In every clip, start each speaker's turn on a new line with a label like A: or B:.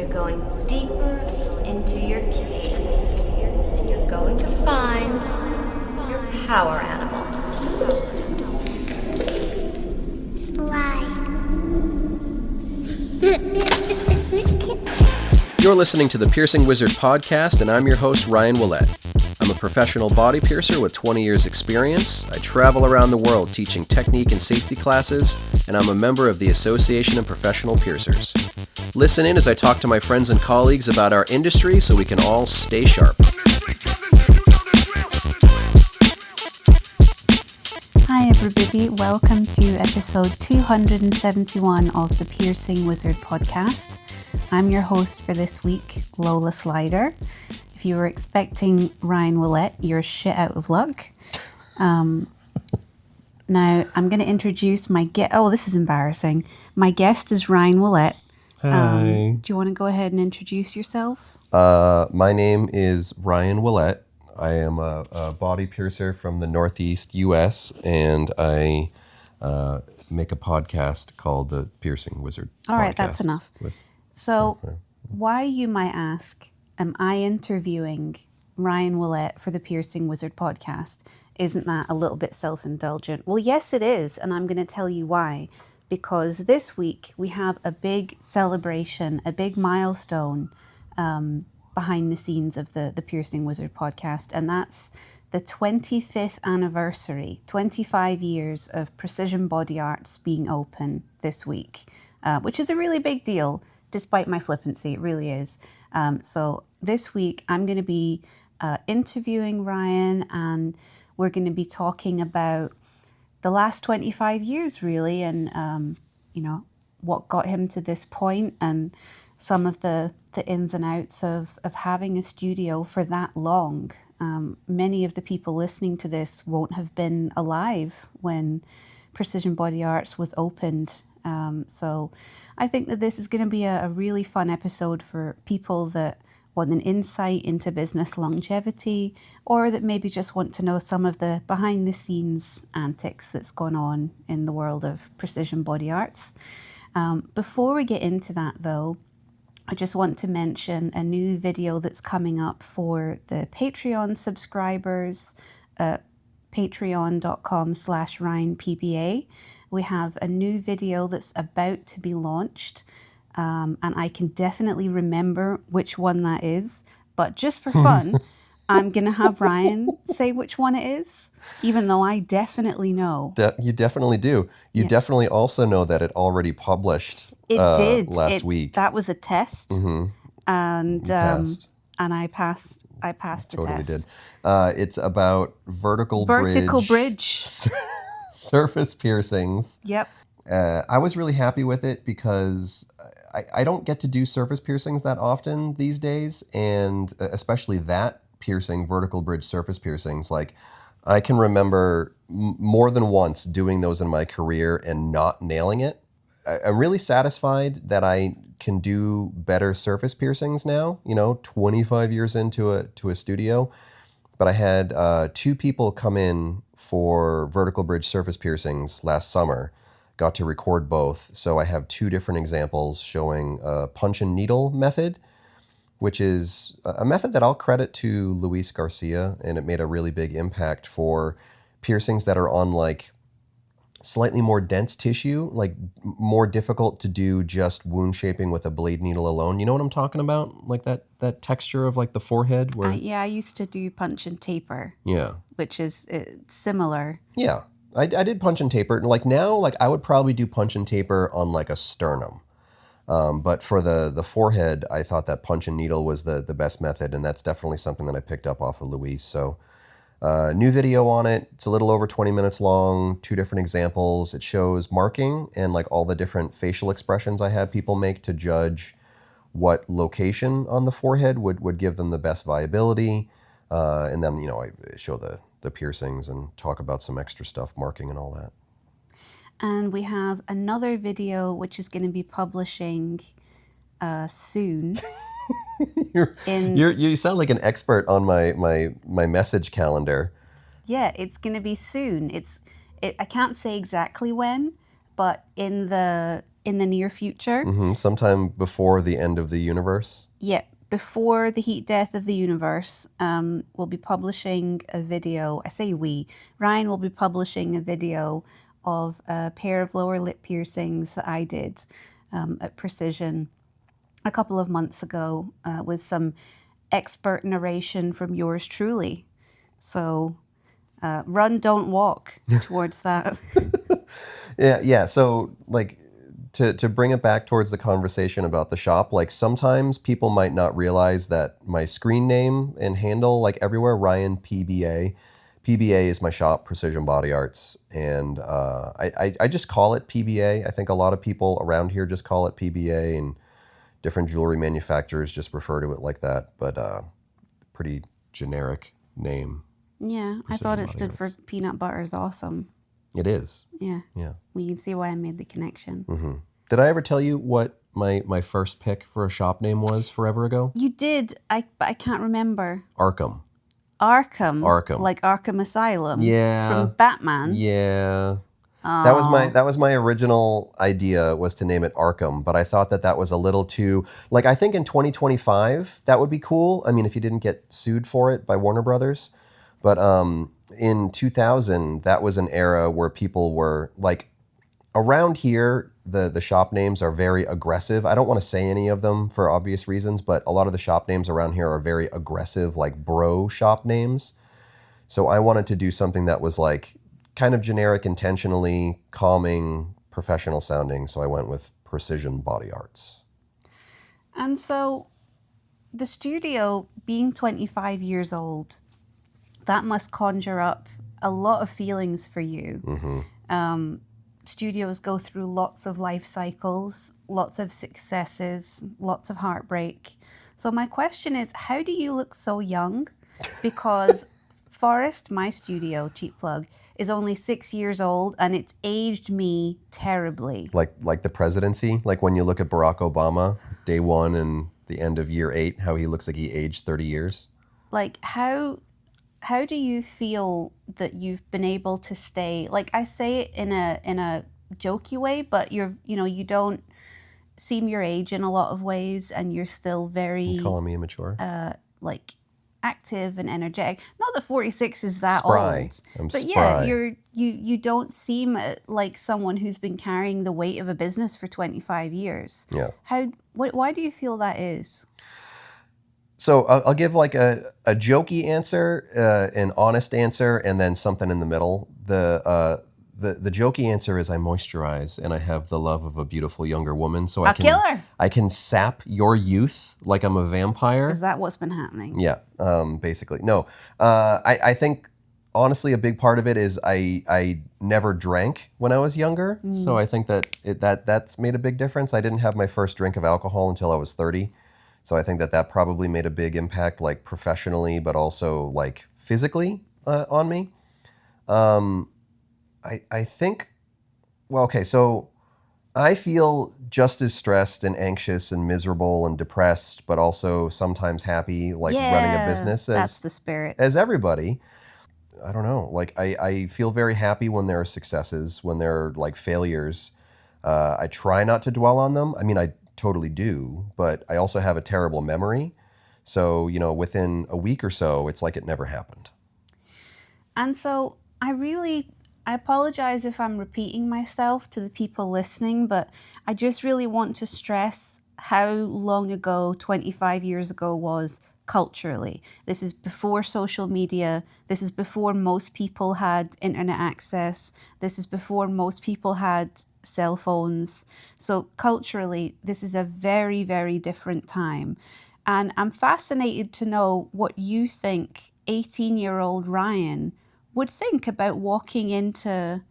A: You're going deeper into your cave. And you're going to find your power animal.
B: Slide.
C: You're listening to the Piercing Wizard podcast, and I'm your host, Ryan Willett. I'm a professional body piercer with 20 years experience. I travel around the world teaching technique and safety classes, and I'm a member of the Association of Professional Piercers. Listen in as I talk to my friends and colleagues about our industry so we can all stay sharp.
D: Hi everybody, welcome to episode 271 of the Piercing Wizard podcast. I'm your host for this week, Lola Slider. If you were expecting Ryan Willett, you're shit out of luck. Now, I'm going to introduce my guest. Oh, this is embarrassing. My guest is Ryan Willett.
C: Hi.
D: Do you want to go ahead and introduce yourself?
C: My name is Ryan Willett. I am a body piercer from the Northeast U.S., and I make a podcast called the Piercing Wizard
D: All right,
C: podcast
D: that's enough. So, why, you might ask, am I interviewing Ryan Willett for the Piercing Wizard podcast? Isn't that a little bit self-indulgent? Well, yes, it is, and I'm going to tell you why. Because this week we have a big celebration, a big milestone behind the scenes of the Piercing Wizard podcast, and that's the 25th anniversary, 25 years of Precision Body Arts being open this week, which is a really big deal. Despite my flippancy, it really is. So this week, I'm going to be interviewing Ryan, and we're going to be talking about the last 25 years, really, and, what got him to this point and some of the ins and outs of having a studio for that long. Many of the people listening to this won't have been alive when Precision Body Arts was opened. So I think that this is going to be a really fun episode for people that want an insight into business longevity, or that maybe just want to know some of the behind the scenes antics that's gone on in the world of Precision Body Arts. Before we get into that though, I just want to mention a new video that's coming up for the Patreon subscribers at patreon.com/RyanPBA. We have a new video that's about to be launched, and I can definitely remember which one that is. But just for fun, I'm going to have Ryan say which one it is, even though I definitely know.
C: You definitely do. You definitely also know that it already published last week.
D: That was a test,
C: Mm-hmm.
D: and I passed the
C: totally
D: test.
C: Did. It's about vertical
D: bridge.
C: Surface piercings.
D: Yep.
C: I was really happy with it because I don't get to do surface piercings that often these days, and especially that piercing, vertical bridge surface piercings. Like, I can remember more than once doing those in my career and not nailing it. I'm really satisfied that I can do better surface piercings now, 25 years into a studio. But I had two people come in for vertical bridge surface piercings last summer. Got to record both. So I have two different examples showing a punch and needle method, which is a method that I'll credit to Luis Garcia, and it made a really big impact for piercings that are on like slightly more dense tissue, like more difficult to do just wound shaping with a blade needle alone. You know what I'm talking about? Like that texture of like the forehead where...
D: I used to do punch and taper.
C: Yeah.
D: Which is similar.
C: Yeah. I did punch and taper. And like now, like I would probably do punch and taper on like a sternum. But for the forehead, I thought that punch and needle was the best method. And that's definitely something that I picked up off of Luis. So new video on it. It's a little over 20 minutes long, two different examples. It shows marking and like all the different facial expressions I have people make to judge what location on the forehead would give them the best viability. And then, I show the piercings and talk about some extra stuff, marking and all that.
D: And we have another video which is going to be publishing soon.
C: You sound like an expert on my message calendar.
D: Yeah, it's going to be soon. I can't say exactly when, but in the in the near future.
C: Sometime before the end of the universe.
D: Yeah, before the heat death of the universe, we'll be publishing a video. I say we. Ryan will be publishing a video of a pair of lower lip piercings that I did at Precision a couple of months ago with some expert narration from yours truly. So run, don't walk towards that.
C: Yeah. So like to bring it back towards the conversation about the shop, like sometimes people might not realize that my screen name and handle, like everywhere, Ryan PBA. PBA is my shop, Precision Body Arts, and I just call it PBA. I think a lot of people around here just call it PBA, and different jewelry manufacturers just refer to it like that, but pretty generic name.
D: Yeah, I thought it stood for peanut butter is awesome.
C: It is.
D: Yeah.
C: Yeah.
D: Well, you can see why I made the connection.
C: Mm-hmm. Did I ever tell you what my first pick for a shop name was forever ago?
D: You did, but I can't remember.
C: Arkham.
D: Arkham. Like Arkham Asylum.
C: Yeah.
D: From Batman.
C: Yeah.
D: Aww.
C: That was my original idea, was to name it Arkham, but I thought that was a little too, like, I think in 2025 that would be cool. I mean, if you didn't get sued for it by Warner Brothers, but in 2000 that was an era where people were like, around here the shop names are very aggressive. I don't want to say any of them for obvious reasons, but a lot of the shop names around here are very aggressive, like bro shop names. So I wanted to do something that was like kind of generic, intentionally calming, professional sounding. So I went with Precision Body Arts.
D: And so the studio being 25 years old, that must conjure up a lot of feelings for you.
C: Mm-hmm.
D: Studios go through lots of life cycles, lots of successes, lots of heartbreak. So my question is, how do you look so young? Because Forest, my studio, cheap plug, is only 6 years old, and it's aged me terribly.
C: Like the presidency, like when you look at Barack Obama, day one and the end of year 8, how he looks like he aged 30 years.
D: Like how do you feel that you've been able to stay? Like, I say it in a jokey way, but you don't seem your age in a lot of ways, and you're still very
C: You calling me immature?
D: like active and energetic. Not that 46 is that
C: Spry.
D: old,
C: I'm
D: but
C: spry.
D: yeah, you don't seem like someone who's been carrying the weight of a business for 25 years.
C: Yeah.
D: Why do you feel that is?
C: So I'll give like a jokey answer, an honest answer, and then something in the middle. The jokey answer is I moisturize and I have the love of a beautiful younger woman, so I can sap your youth like I'm a vampire.
D: Is that what's been happening?
C: Yeah, basically. No, I think honestly a big part of it is I never drank when I was younger, so I think that's made a big difference. I didn't have my first drink of alcohol until I was 30. So I think that probably made a big impact, like professionally, but also like physically on me. I think, well, okay, so I feel just as stressed and anxious and miserable and depressed, but also sometimes happy, like running a business
D: that's the spirit.
C: as everybody. I don't know, like I feel very happy when there are successes, when there are like failures. I try not to dwell on them. I mean, I totally do, but I also have a terrible memory. So, within a week or so, it's like it never happened.
D: And so I apologize if I'm repeating myself to the people listening, but I just really want to stress how long ago 25 years ago was culturally. This is before social media. This is before most people had internet access. This is before most people had cell phones. So culturally, this is a very, very different time. And I'm fascinated to know what you think 18-year-old Ryan would think about walking into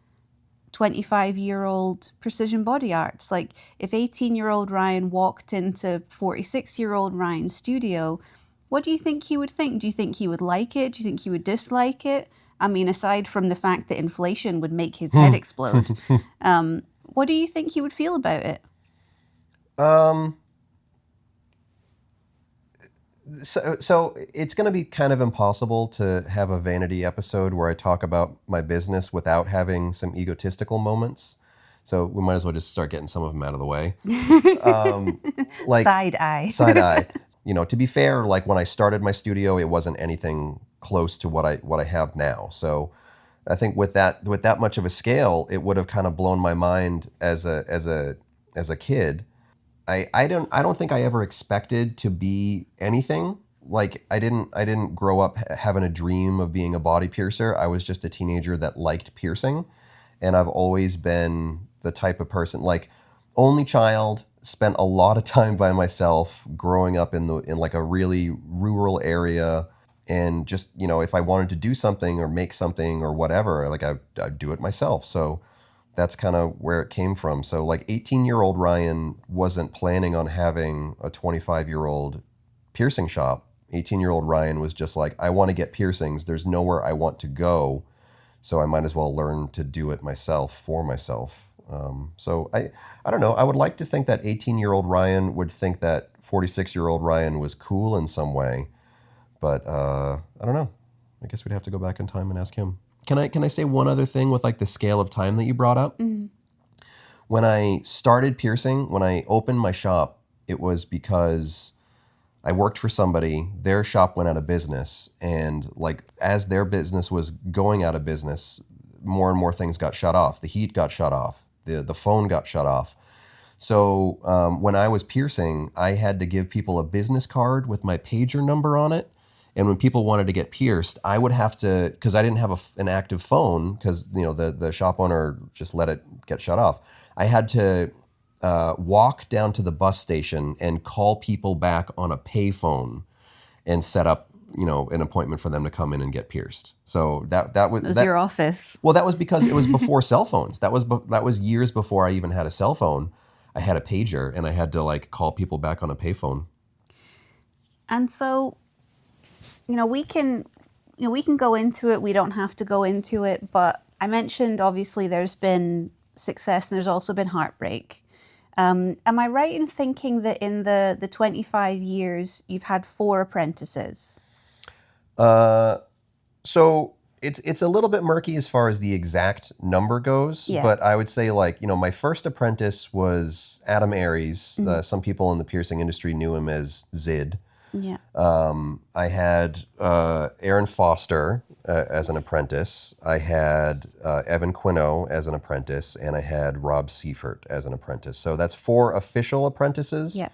D: 25-year-old Precision Body Arts. Like, if 18-year-old Ryan walked into 46-year-old Ryan's studio, what do you think he would think? Do you think he would like it? Do you think he would dislike it? I mean, aside from the fact that inflation would make his head explode, what do you think he would feel about it?
C: So it's going to be kind of impossible to have a vanity episode where I talk about my business without having some egotistical moments. So we might as well just start getting some of them out of the way. Like
D: Side eye.
C: side eye. To be fair, like when I started my studio, it wasn't anything close to what I have now. So I think with that much of a scale, it would have kind of blown my mind as a kid. I don't think I ever expected to be anything. Like I didn't grow up having a dream of being a body piercer. I was just a teenager that liked piercing, and I've always been the type of person, like only child, spent a lot of time by myself growing up in like a really rural area, and just if I wanted to do something or make something or whatever, like I'd do it myself. So that's kind of where it came from. So like 18-year-old Ryan wasn't planning on having a 25-year-old piercing shop. 18-year-old Ryan was just like, I want to get piercings. There's nowhere I want to go, so I might as well learn to do it myself for myself. So I don't know. I would like to think that 18-year-old Ryan would think that 46-year-old Ryan was cool in some way, but I don't know. I guess we'd have to go back in time and ask him. Can I say one other thing with like the scale of time that you brought up? Mm-hmm. When I started piercing, when I opened my shop, it was because I worked for somebody, their shop went out of business, and like as their business was going out of business, more and more things got shut off. The heat got shut off. The phone got shut off. So when I was piercing, I had to give people a business card with my pager number on it. And when people wanted to get pierced, I would have to, because I didn't have an active phone, because the shop owner just let it get shut off. I had to walk down to the bus station and call people back on a payphone and set up an appointment for them to come in and get pierced. So that was
D: your office.
C: Well, that was because it was before cell phones. That was years before I even had a cell phone. I had a pager, and I had to like call people back on a payphone.
D: And so, we can go into it. We don't have to go into it, but I mentioned obviously there's been success and there's also been heartbreak. Am I right in thinking that in the 25 years you've had 4 apprentices?
C: So it's a little bit murky as far as the exact number goes, but I would say like, my first apprentice was Adam Aries. Mm-hmm. Some people in the piercing industry knew him as Zid.
D: Yeah.
C: I had Aaron Foster as an apprentice. I had Evan Quino as an apprentice, and I had Rob Seifert as an apprentice. So that's 4 official apprentices.
D: Yeah.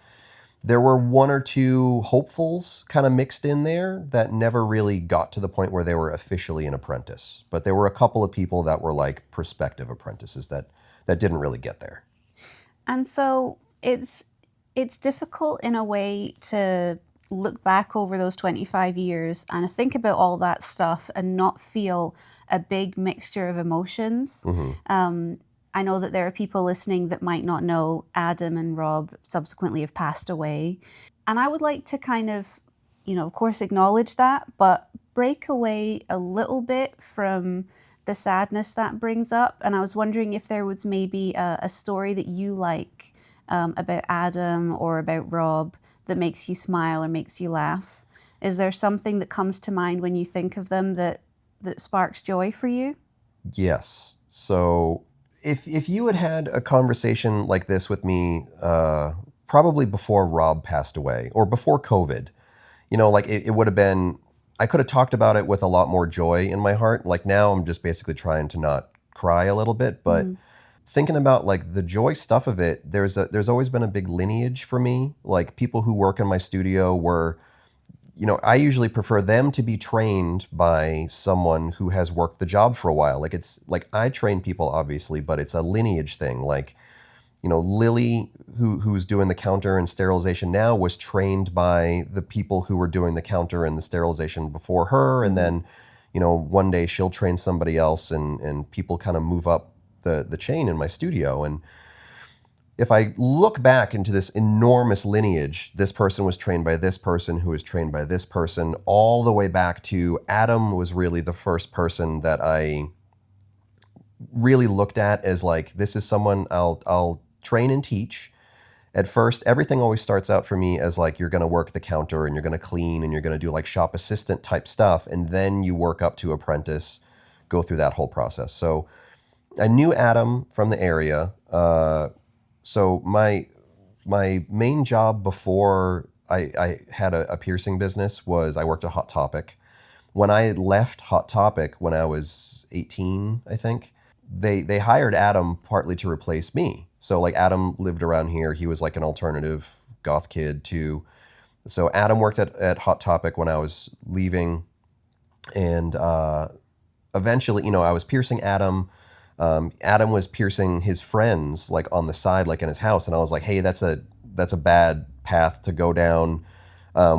C: There were 1 or 2 hopefuls kind of mixed in there that never really got to the point where they were officially an apprentice. But there were a couple of people that were like prospective apprentices that didn't really get there.
D: And so it's difficult in a way to look back over those 25 years and think about all that stuff and not feel a big mixture of emotions. Mm-hmm. I know that there are people listening that might not know Adam and Rob subsequently have passed away. And I would like to kind of, of course, acknowledge that, but break away a little bit from the sadness that brings up. And I was wondering if there was maybe a story that you like about Adam or about Rob that makes you smile or makes you laugh. Is there something that comes to mind when you think of them that sparks joy for you?
C: Yes. So if you had a conversation like this with me, probably before Rob passed away or before COVID, like it would have been, I could have talked about it with a lot more joy in my heart. Like now I'm just basically trying to not cry a little bit, but thinking about like the joy stuff of it, there's always been a big lineage for me. Like people who work in my studio were, I usually prefer them to be trained by someone who has worked the job for a while. Like it's like I train people obviously, but it's a lineage thing. Like, Lily, who's doing the counter and sterilization now, was trained by the people who were doing the counter and the sterilization before her. And then, one day she'll train somebody else and people kind of move up the chain in my studio. And if I look back into this enormous lineage, this person was trained by this person who was trained by this person, all the way back to Adam was really the first person that I really looked at as like, this is someone I'll train and teach. At first, everything always starts out for me as like, you're going to work the counter and you're going to clean and you're going to do like shop assistant type stuff. And then you work up to apprentice, go through that whole process. So I knew Adam from the area. So my main job before I had a piercing business was I worked at Hot Topic. When I left Hot Topic when I was 18, I think, they hired Adam partly to replace me. So like Adam lived around here. He was like an alternative goth kid too. So Adam worked at Hot Topic when I was leaving, and eventually, I was piercing Adam. Adam was piercing his friends like on the side, like in his house, and I was like, "Hey, that's a bad path to go down,"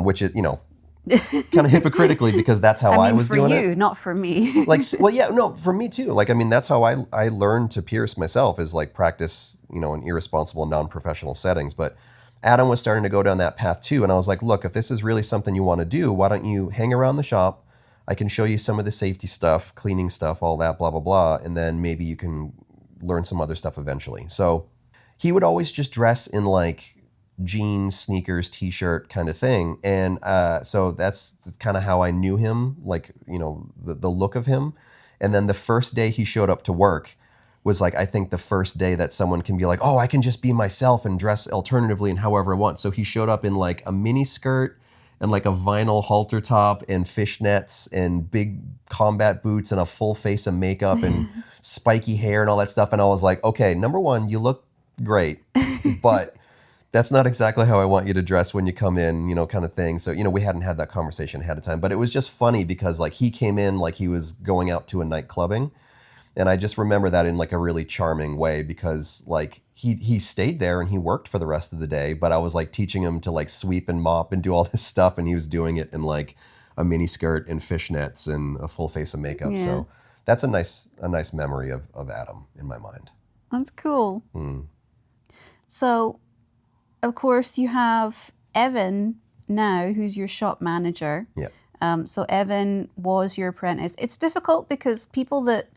C: which is kind of hypocritically because that's how I was doing it.
D: For you, not for me.
C: Like, well, yeah, no, for me too. Like, I mean, that's how I learned to pierce myself is like practice, in irresponsible, non-professional settings. But Adam was starting to go down that path too, and I was like, look, if this is really something you want to do, why don't you hang around the shop? I can show you some of the safety stuff, cleaning stuff, all that, blah, blah, blah. And then maybe you can learn some other stuff eventually. So he would always just dress in like jeans, sneakers, t-shirt kind of thing. And so that's kind of how I knew him, like, the look of him. And then the first day he showed up to work was like, I think the first day that someone can be like, oh, I can just be myself and dress alternatively and however I want. So he showed up in like a mini skirt and like a vinyl halter top and fishnets and big combat boots and a full face of makeup and spiky hair and all that stuff. And I was like, okay, number one, you look great, but that's not exactly how I want you to dress when you come in, kind of thing. So, we hadn't had that conversation ahead of time, but it was just funny because like he came in like he was going out to a night clubbing. And I just remember that in like a really charming way because like he stayed there and he worked for the rest of the day, but I was like teaching him to like sweep and mop and do all this stuff, and he was doing it in like a mini skirt and fishnets and a full face of makeup.
D: Yeah.
C: So that's a nice memory of Adam in my mind.
D: That's cool. So, of course, you have Evan now, who's your shop manager.
C: Yeah.
D: So Evan was your apprentice. It's difficult because people that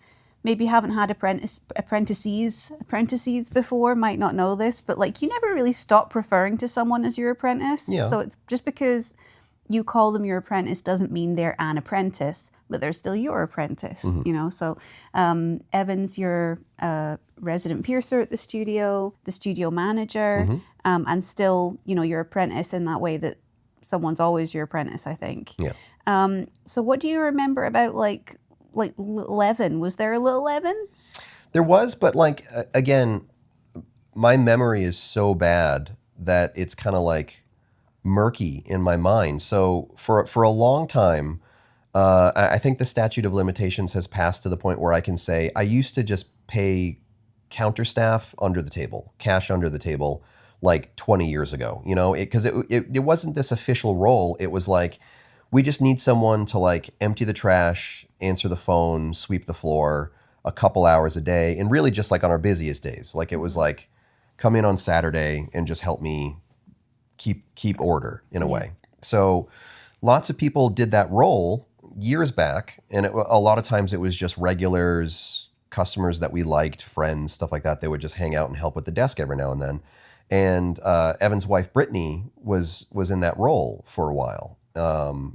D: maybe haven't had apprentices before might not know this, but like you never really stop referring to someone as your apprentice.
C: Yeah.
D: So it's just because you call them your apprentice doesn't mean they're an apprentice, but they're still your apprentice, So Evan's your resident piercer at the studio manager, and still, your apprentice in that way that someone's always your apprentice, I think.
C: Yeah.
D: So what do you remember about like little Evan? Was there a little Evan?
C: There was, but like, again, my memory is so bad that it's kind of like murky in my mind. So for a long time, I think the statute of limitations has passed to the point where I can say I used to just pay counter staff under the table, cash under the table, like 20 years ago, because it wasn't this official role. It was like, we just need someone to like empty the trash, answer the phone, sweep the floor a couple hours a day. And really just like on our busiest days, like it was like, come in on Saturday and just help me keep order in a way. So lots of people did that role years back. And a lot of times it was just regulars, customers that we liked, friends, stuff like that. They would just hang out and help with the desk every now and then. And Evan's wife, Brittany, was in that role for a while.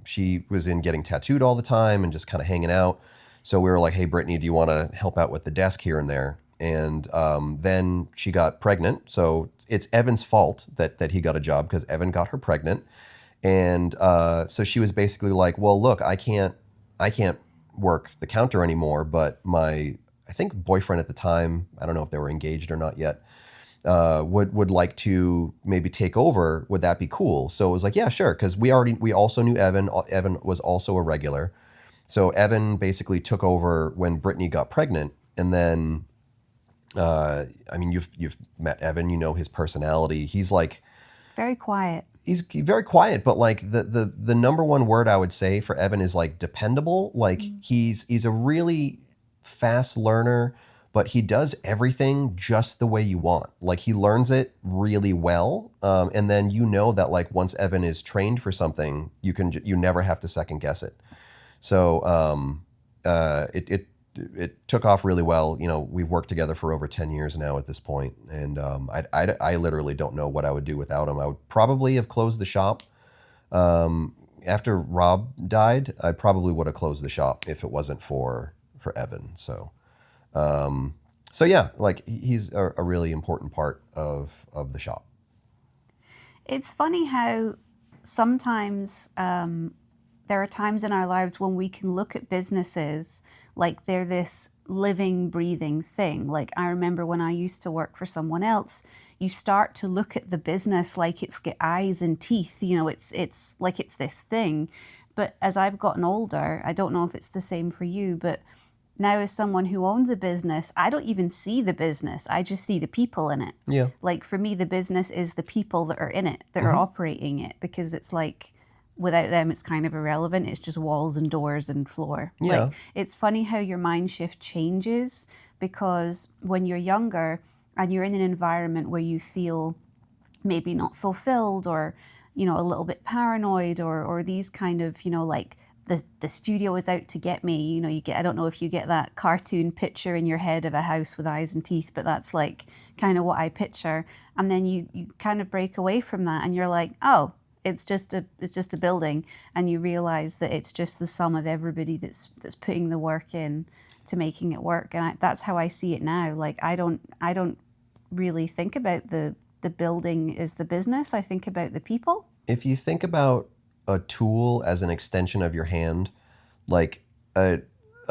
C: She was in getting tattooed all the time and just kind of hanging out. So we were like, hey, Brittany, do you want to help out with the desk here and there? And then she got pregnant. So it's Evan's fault that he got a job because Evan got her pregnant. And so she was basically like, well, look, I can't work the counter anymore, but I think boyfriend at the time, I don't know if they were engaged or not yet, would like to maybe take over. Would that be cool? So it was like, yeah, sure. Because we also knew Evan. Evan was also a regular. So Evan basically took over when Brittany got pregnant. And then, I mean, you've met Evan, his personality. He's like
D: very quiet.
C: He's very quiet, but like the number one word I would say for Evan is like dependable. Like he's a really fast learner, but he does everything just the way you want. Like he learns it really well. And then that like once Evan is trained for something, you never have to second guess it. So it took off really well. We've worked together for over 10 years now at this point. And I literally don't know what I would do without him. I would probably have closed the shop. After Rob died, I probably would have closed the shop if it wasn't for Evan. So So yeah, like he's a really important part of the shop.
D: It's funny how sometimes there are times in our lives when we can look at businesses like they're this living, breathing thing. Like I remember when I used to work for someone else, you start to look at the business like it's got eyes and teeth. You know, it's like it's this thing. But as I've gotten older, I don't know if it's the same for you, but now as someone who owns a business, I don't even see the business. I just see the people in it.
C: Yeah.
D: Like for me, the business is the people that are in it, that are operating it, because it's like without them, it's kind of irrelevant. It's just walls and doors and floor.
C: Yeah.
D: Like it's funny how your mind shift changes, because when you're younger and you're in an environment where you feel maybe not fulfilled, or a little bit paranoid, or these kind of like the studio is out to get me. You get, I don't know if you get that cartoon picture in your head of a house with eyes and teeth, but that's like kind of what I picture. And then you kind of break away from that and you're like, oh, it's just a building, and you realize that it's just the sum of everybody that's putting the work in to making it work. And that's how I see it now. Like I don't really think about the building as the business. I think about the people.
C: If you think about a tool as an extension of your hand, like a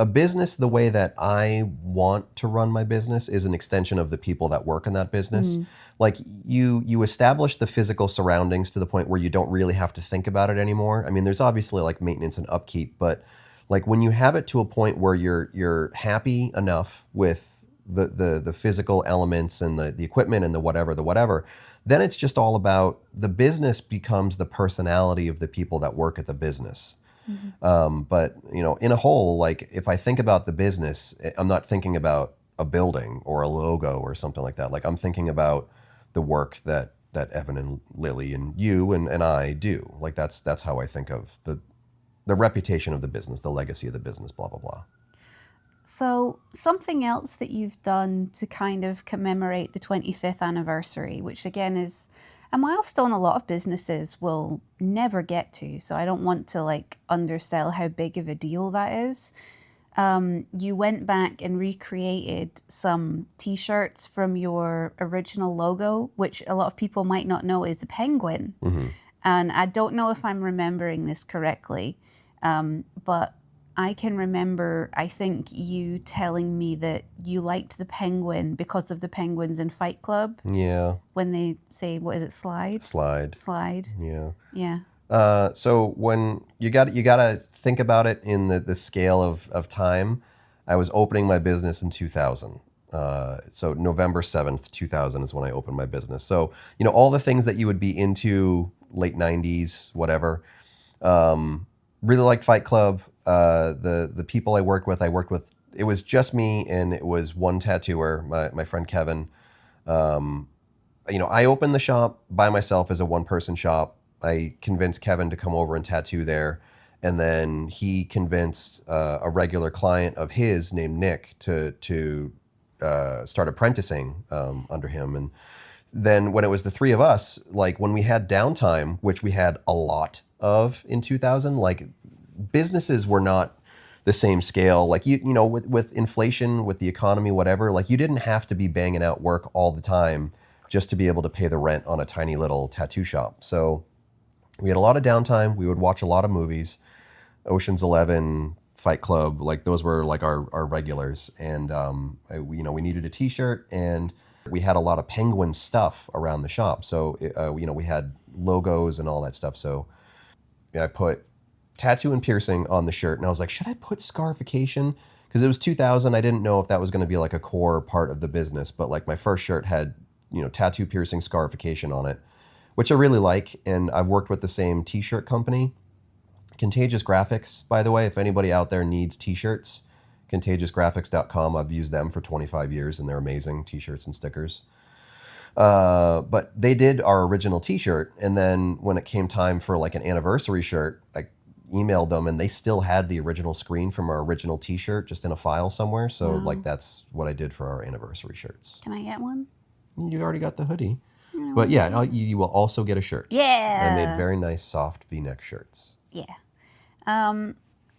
C: business, the way that I want to run my business is an extension of the people that work in that business. Like you establish the physical surroundings to the point where you don't really have to think about it anymore. I mean, there's obviously like maintenance and upkeep, but like when you have it to a point where you're happy enough with the physical elements and the equipment and the whatever, then it's just all about the business becomes the personality of the people that work at the business. But in a whole, like if I think about the business, I'm not thinking about a building or a logo or something like that. Like I'm thinking about the work that Evan and Lily and you and I do. Like that's how I think of the reputation of the business, the legacy of the business, blah, blah, blah.
D: So something else that you've done to kind of commemorate the 25th anniversary, which again is a milestone a lot of businesses will never get to. So I don't want to like undersell how big of a deal that is. You went back and recreated some t-shirts from your original logo, which a lot of people might not know is a penguin. And I don't know if I'm remembering this correctly, but I can remember, I think, you telling me that you liked the penguin because of the penguins in Fight Club.
C: Yeah.
D: When they say, what is it, slide?
C: Slide. Yeah.
D: Yeah.
C: So when you got to think about it in the scale of time. I was opening my business in 2000. So November 7th, 2000 is when I opened my business. So, all the things that you would be into, late 90s, whatever. Really liked Fight Club. The people I worked with, it was just me and it was one tattooer, my friend Kevin. I opened the shop by myself as a one-person shop. I convinced Kevin to come over and tattoo there. And then he convinced a regular client of his named Nick to start apprenticing under him. And then when it was the three of us, like when we had downtime, which we had a lot of in 2000, like businesses were not the same scale. Like, with inflation, with the economy, whatever, like you didn't have to be banging out work all the time just to be able to pay the rent on a tiny little tattoo shop. So we had a lot of downtime. We would watch a lot of movies, Ocean's 11, Fight Club, like those were like our regulars. And, we needed a t-shirt and we had a lot of penguin stuff around the shop. So, we had logos and all that stuff. So I put tattoo and piercing on the shirt. And I was like, should I put scarification? Because it was 2000. I didn't know if that was going to be like a core part of the business. But like my first shirt had, tattoo, piercing, scarification on it, which I really like. And I've worked with the same t-shirt company, Contagious Graphics, by the way. If anybody out there needs t-shirts, contagiousgraphics.com. I've used them for 25 years and they're amazing t-shirts and stickers. But they did our original t-shirt. And then when it came time for like an anniversary shirt, I emailed them and they still had the original screen from our original t-shirt just in a file somewhere. So like that's what I did for our anniversary shirts.
D: Can I get one?
C: You already got the hoodie. But yeah, you will also get a shirt.
D: Yeah.
C: I made very nice soft V-neck shirts.
D: Yeah.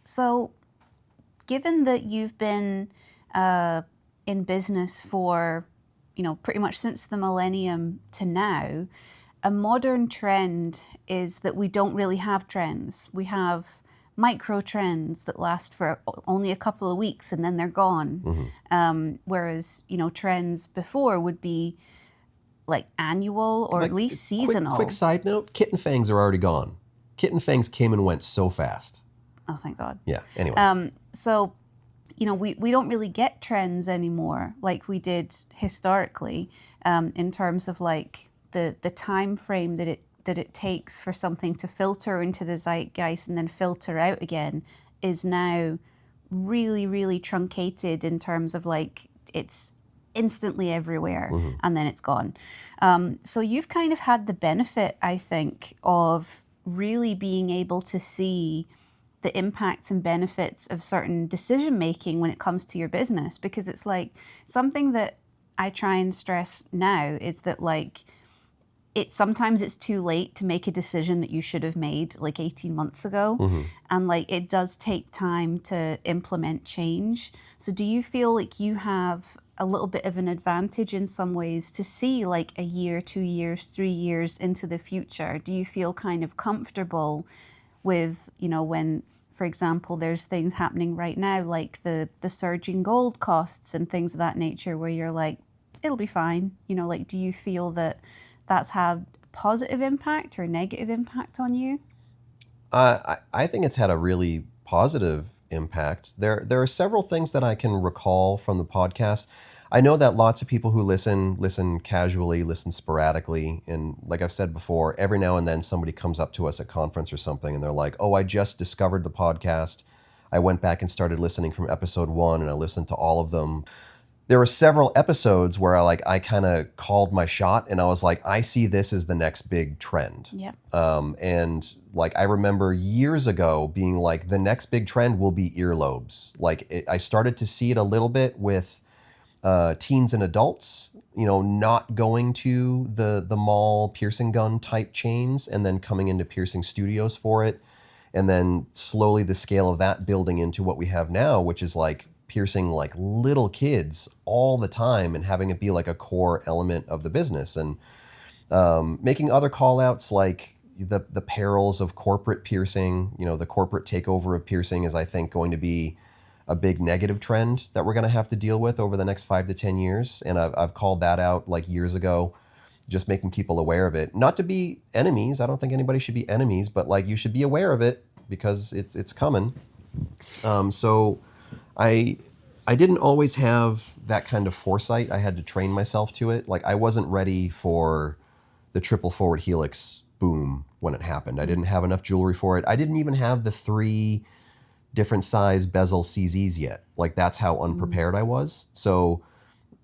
D: So given that you've been in business for, pretty much since the millennium to now, a modern trend is that we don't really have trends. We have micro trends that last for only a couple of weeks and then they're gone. Whereas, trends before would be like annual or
C: Like,
D: at least seasonal.
C: Quick side note, kitten fangs are already gone. Kitten fangs came and went so fast.
D: Oh, thank God.
C: Yeah, anyway.
D: So, we don't really get trends anymore like we did historically, in terms of like the time frame that it takes for something to filter into the zeitgeist and then filter out again is now really, really truncated in terms of like it's instantly everywhere and then it's gone. So you've kind of had the benefit, I think, of really being able to see the impacts and benefits of certain decision making when it comes to your business, because it's like something that I try and stress now is that like sometimes it's too late to make a decision that you should have made like 18 months ago. And like it does take time to implement change. So do you feel like you have a little bit of an advantage in some ways to see like a year, 2 years, 3 years into the future? Do you feel kind of comfortable with, when, for example, there's things happening right now, like the surging gold costs and things of that nature, where you're like, it'll be fine. Like, do you feel that that's had positive impact or negative impact on you?
C: I think it's had a really positive impact. There are several things that I can recall from the podcast. I know that lots of people who listen casually, listen sporadically. And like I've said before, every now and then somebody comes up to us at conference or something and they're like, oh, I just discovered the podcast. I went back and started listening from episode 1 and I listened to all of them. There were several episodes where I kind of called my shot and I was like, I see this as the next big trend.
D: Yeah.
C: And like, I remember years ago being like, the next big trend will be earlobes. Like I started to see it a little bit with teens and adults, not going to the mall piercing gun type chains and then coming into piercing studios for it. And then slowly the scale of that building into what we have now, which is like piercing like little kids all the time and having it be like a core element of the business. And making other call outs like the perils of corporate piercing, the corporate takeover of piercing is, I think, going to be a big negative trend that we're going to have to deal with over the next 5 to 10 years. And I've called that out like years ago, just making people aware of it. Not to be enemies. I don't think anybody should be enemies, but like you should be aware of it because it's coming. So I didn't always have that kind of foresight. I had to train myself to it. Like I wasn't ready for the triple forward helix boom when it happened. I didn't have enough jewelry for it. I didn't even have the 3 different size bezel CZs yet. Like that's how unprepared I was. So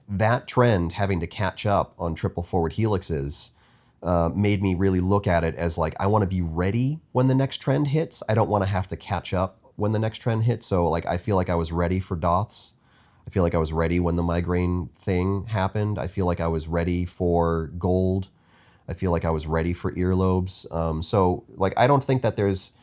C: that trend, having to catch up on triple forward helixes, made me really look at it as like, I want to be ready when the next trend hits. I don't want to have to catch up when the next trend hits. So like, I feel like I was ready for doths. I feel like I was ready when the migraine thing happened. I feel like I was ready for gold. I feel like I was ready for earlobes. So like, I don't think that there's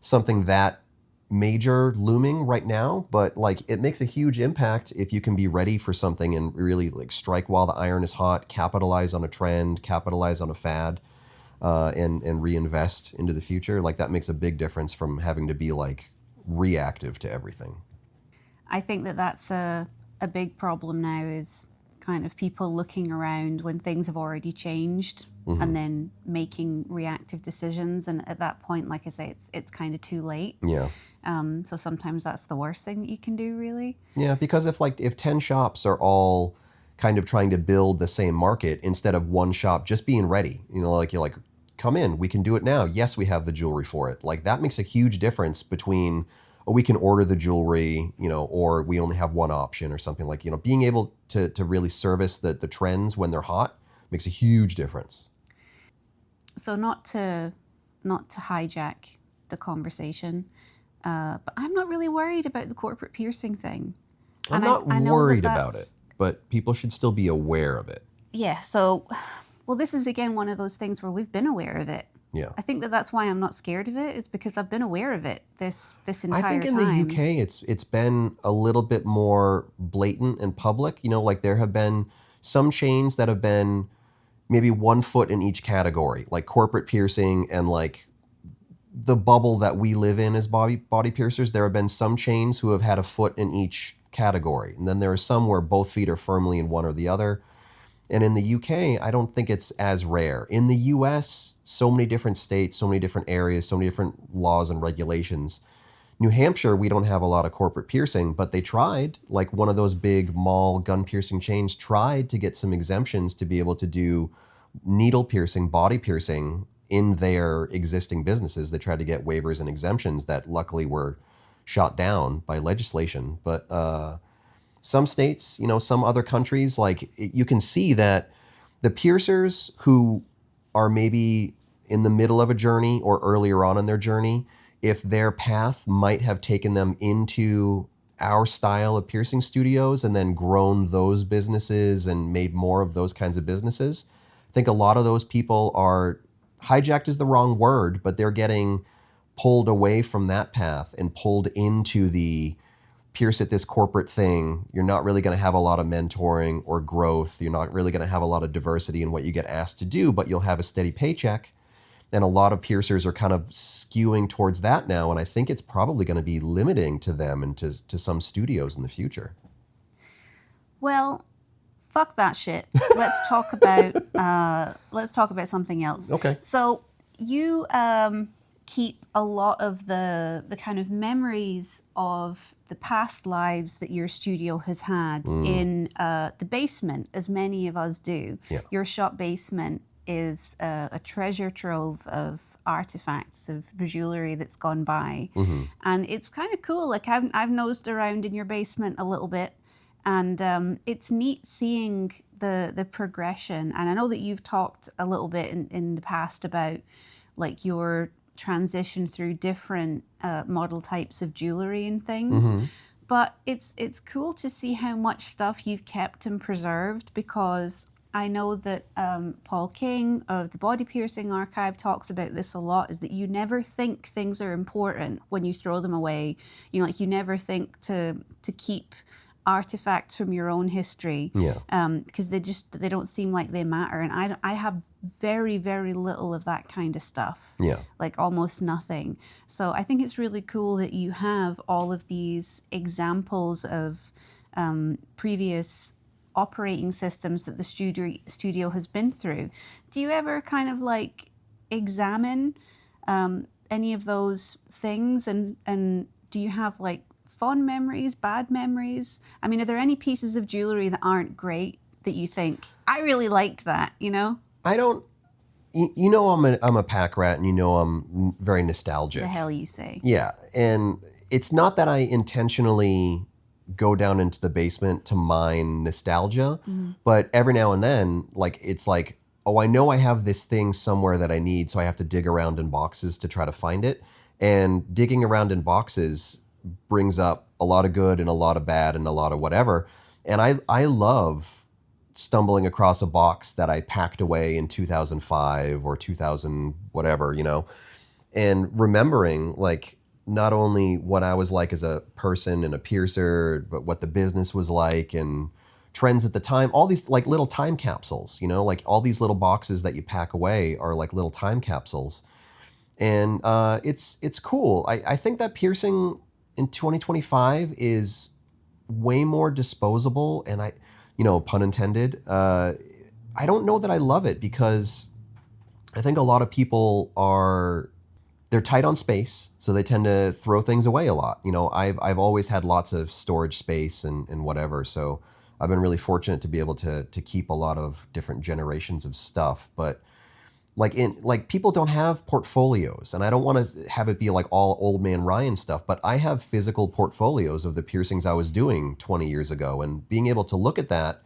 C: something that major looming right now, but like it makes a huge impact if you can be ready for something and really like strike while the iron is hot, capitalize on a trend, capitalize on a fad, and reinvest into the future. Like that makes a big difference from having to be like reactive to everything.
D: I think that's a big problem now, is kind of people looking around when things have already changed and then making reactive decisions. And at that point, like I say, it's kind of too late.
C: Yeah.
D: So sometimes that's the worst thing that you can do, really.
C: Yeah, because if 10 shops are all kind of trying to build the same market instead of one shop just being ready, like you're like, come in, we can do it now. Yes, we have the jewelry for it. Like that makes a huge difference between, oh, we can order the jewelry, or we only have one option or something. Like, being able to really service the trends when they're hot makes a huge difference.
D: So not to hijack the conversation, but I'm not really worried about the corporate piercing thing.
C: I'm not worried about it, but people should still be aware of it.
D: Yeah. So, well, this is again one of those things where we've been aware of it.
C: Yeah.
D: I think that's why I'm not scared of it, is because I've been aware of it this entire
C: I think in
D: time.
C: the UK it's been a little bit more blatant and public. Like there have been some chains that have been maybe 1 foot in each category, like corporate piercing and like the bubble that we live in as body piercers. There have been some chains who have had a foot in each category. And then there are some where both feet are firmly in one or the other. And in the UK, I don't think it's as rare. In the US, so many different states, so many different areas, so many different laws and regulations. New Hampshire, we don't have a lot of corporate piercing, but they tried, like one of those big mall gun piercing chains tried to get some exemptions to be able to do needle piercing, body piercing in their existing businesses. They tried to get waivers and exemptions that luckily were shot down by legislation. But some states, some other countries, like you can see that the piercers who are maybe in the middle of a journey or earlier on in their journey, if their path might have taken them into our style of piercing studios and then grown those businesses and made more of those kinds of businesses, I think a lot of those people are, hijacked is the wrong word, but they're getting pulled away from that path and pulled into the pierce at this corporate thing. You're not really going to have a lot of mentoring or growth. You're not really going to have a lot of diversity in what you get asked to do, but you'll have a steady paycheck. And a lot of piercers are kind of skewing towards that now. And I think it's probably going to be limiting to them and to some studios in the future.
D: Well, fuck that shit. Let's talk about something else.
C: Okay.
D: So you keep a lot of the kind of memories of the past lives that your studio has had in the basement, as many of us do.
C: Yeah.
D: Your shop basement is a treasure trove of artifacts, of jewelry that's gone by.
C: Mm-hmm.
D: And it's kind of cool. Like I've nosed around in your basement a little bit, and it's neat seeing the progression. And I know that you've talked a little bit in the past about like your transition through different model types of jewelry and things.
C: Mm-hmm.
D: But it's cool to see how much stuff you've kept and preserved, because I know that Paul King of the Body Piercing Archive talks about this a lot, is that you never think things are important when you throw them away. Like you never think to keep artifacts from your own history, because they don't seem like they matter. And I have very, very little of that kind of stuff.
C: Yeah.
D: Like almost nothing. So I think it's really cool that you have all of these examples of previous operating systems that the studio has been through. Do you ever kind of like examine any of those things, and do you have like fond memories, bad memories? I mean, are there any pieces of jewelry that aren't great that you think, I really liked that,
C: I don't, I'm a pack rat, and I'm very nostalgic.
D: The hell you say.
C: Yeah. And it's not that I intentionally go down into the basement to mine nostalgia, but every now and then, like, it's like, oh, I know I have this thing somewhere that I need, so I have to dig around in boxes to try to find it. And digging around in boxes brings up a lot of good and a lot of bad and a lot of whatever. And I love stumbling across a box that I packed away in 2005 or 2000 whatever, and remembering like not only what I was like as a person and a piercer, but what the business was like and trends at the time. All these like little time capsules, like all these little boxes that you pack away are like little time capsules. And it's cool. I think that piercing in 2025 is way more disposable, and pun intended. I don't know that I love it, because I think a lot of people they're tight on space, so they tend to throw things away a lot. I've always had lots of storage space and whatever, so I've been really fortunate to be able to keep a lot of different generations of stuff. But like people don't have portfolios, and I don't want to have it be like all old man Ryan stuff, but I have physical portfolios of the piercings I was doing 20 years ago, and being able to look at that,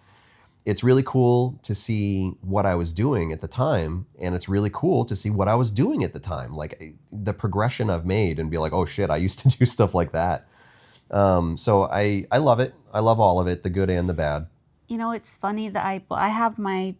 C: it's really cool to see what I was doing at the time, and it's really cool to see what I was doing at the time, like the progression I've made, and be like, oh shit, I used to do stuff like that. So I love it. I love all of it, the good and the bad.
D: You know, it's funny that I have my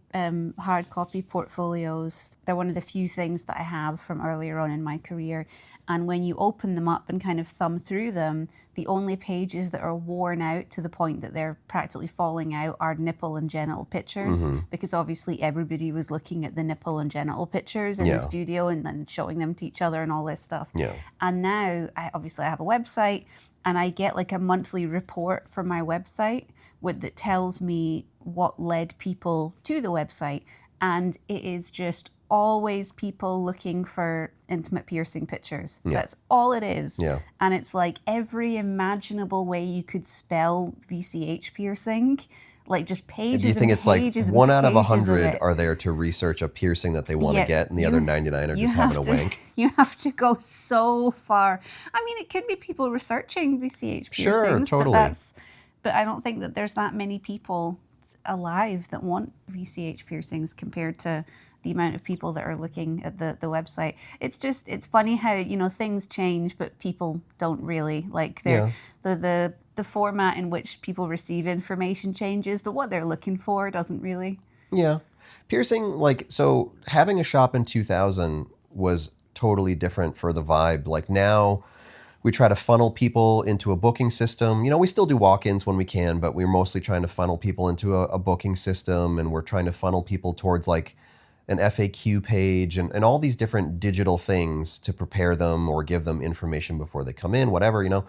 D: hard copy portfolios. They're one of the few things that I have from earlier on in my career. And when you open them up and kind of thumb through them, the only pages that are worn out to the point that they're practically falling out are nipple and genital pictures, because obviously everybody was looking at the nipple and genital pictures in the studio and then showing them to each other and all this stuff.
C: Yeah.
D: And now, I have a website, and I get like a monthly report from my website that tells me what led people to the website. And it is just always people looking for intimate piercing pictures.
C: Yeah.
D: That's all it is.
C: Yeah.
D: And it's like every imaginable way you could spell VCH piercing, like just pages.
C: Do you think
D: and
C: it's like
D: pages and
C: 1 out of
D: pages
C: 100
D: it.
C: are there to research a piercing that they want to
D: Yeah,
C: get, and the other 99 are just having a wink?
D: You have to go so far. I mean, it could be people researching VCH
C: Sure,
D: piercings,
C: totally.
D: but I don't think that there's that many people alive that want VCH piercings compared to the amount of people that are looking at the website. It's funny how, you know, things change, but people don't really. Like the format in which people receive information changes, but what they're looking for doesn't really.
C: Yeah. Piercing, like, so having a shop in 2000 was totally different for the vibe. Like now we try to funnel people into a booking system. You know, we still do walk-ins when we can, but we're mostly trying to funnel people into a booking system, and we're trying to funnel people towards like an FAQ page and all these different digital things to prepare them or give them information before they come in, whatever, you know.